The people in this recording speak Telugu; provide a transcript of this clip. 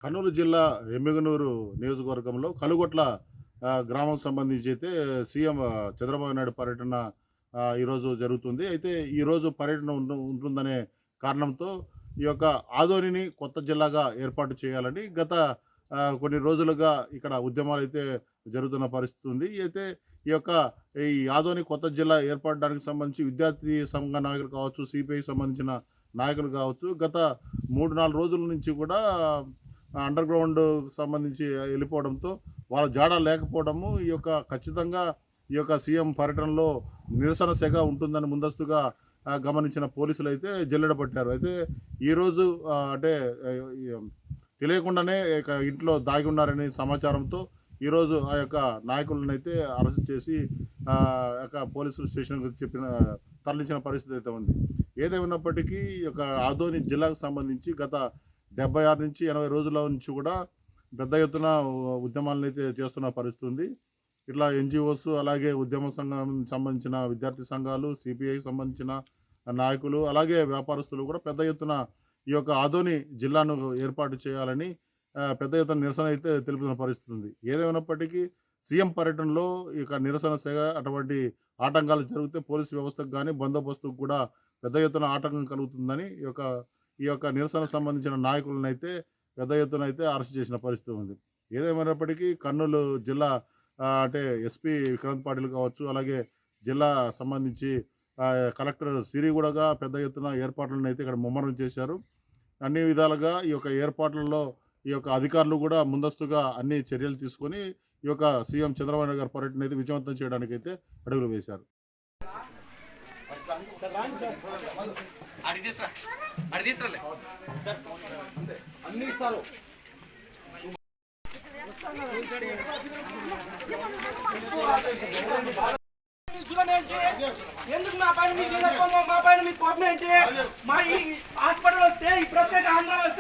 కర్నూలు జిల్లా ఎమ్మిగనూరు నియోజకవర్గంలో కలుగొట్ల గ్రామం సంబంధించి అయితే సీఎం చంద్రబాబు నాయుడు పర్యటన ఈరోజు జరుగుతుంది. అయితే ఈరోజు పర్యటన ఉంటుందనే కారణంతో ఈ యొక్క ఆదోనిని కొత్త జిల్లాగా ఏర్పాటు చేయాలని గత కొన్ని రోజులుగా ఇక్కడ ఉద్యమాలైతే జరుగుతున్న పరిస్థితి ఉంది. అయితే ఈ యొక్క ఈ ఆదోని కొత్త జిల్లా ఏర్పడడానికి సంబంధించి విద్యార్థి సంఘ నాయకులు కావచ్చు, సిపిఐకి సంబంధించిన నాయకులు కావచ్చు, గత 3-4 రోజుల నుంచి కూడా అండర్ గ్రౌండ్ సంబంధించి వెళ్ళిపోవడంతో వాళ్ళ జాడ లేకపోవడము ఈ యొక్క ఖచ్చితంగా ఈ యొక్క సీఎం పర్యటనలో నిరసన సెగ ఉంటుందని ముందస్తుగా గమనించిన పోలీసులు అయితే జల్లెడ పట్టారు. అయితే ఈరోజు అంటే ఈ తెలియకుండానే ఇక ఇంట్లో దాగి ఉన్నారనే సమాచారంతో ఈరోజు ఆ యొక్క నాయకులను అయితే అరెస్ట్ చేసి యొక్క పోలీసు స్టేషన్కి తరలించిన పరిస్థితి అయితే ఉంది. ఏదేమైనప్పటికీ ఈ యొక్క ఆదోని జిల్లాకు సంబంధించి గత 76 నుంచి 80 రోజుల నుంచి కూడా పెద్ద ఎత్తున ఉద్యమాలను అయితే చేస్తున్న పరిస్థితి ఉంది. ఇట్లా ఎన్జిఓస్ అలాగే ఉద్యమ సంఘం సంబంధించిన విద్యార్థి సంఘాలు, సిపిఐకి సంబంధించిన నాయకులు అలాగే వ్యాపారస్తులు కూడా పెద్ద ఎత్తున ఈ యొక్క ఆదోని జిల్లాను ఏర్పాటు చేయాలని పెద్ద ఎత్తున నిరసన అయితే తెలుపుతున్న పరిస్థితి ఉంది. ఏదేమైనప్పటికీ సీఎం పర్యటనలో ఇక నిరసన సెగ అటువంటి ఆటంకాలు జరిగితే పోలీసు వ్యవస్థకు కానీ బందోబస్తుకు కూడా పెద్ద ఎత్తున ఆటంకం కలుగుతుందని ఈ యొక్క నిరసన సంబంధించిన నాయకులను అయితే పెద్ద ఎత్తున అయితే అరెస్ట్ చేసిన పరిస్థితి ఉంది. ఏదేమైనప్పటికీ కర్నూలు జిల్లా అంటే ఎస్పీ విక్రాంత్ పాటిల్ కావచ్చు, అలాగే జిల్లా సంబంధించి కలెక్టర్ సిరిగూడగా పెద్ద ఎత్తున ఏర్పాట్లను అయితే ఇక్కడ ముమ్మరం చేశారు. అన్ని విధాలుగా ఈ యొక్క ఏర్పాట్లలో ఈ యొక్క అధికారులు కూడా ముందస్తుగా అన్ని చర్యలు తీసుకొని ఈ యొక్క సీఎం చంద్రబాబు నాయుడు గారి పర్యటన అయితే విజయవంతం చేయడానికి అయితే అడుగులు వేశారు. ఎందుకు మా పైన మీకు మా పైన మీకు కోపం ఏంటి? మా ఈ హాస్పిటల్ వస్తే ఈ ప్రత్యేక ఆంధ్ర వస్తే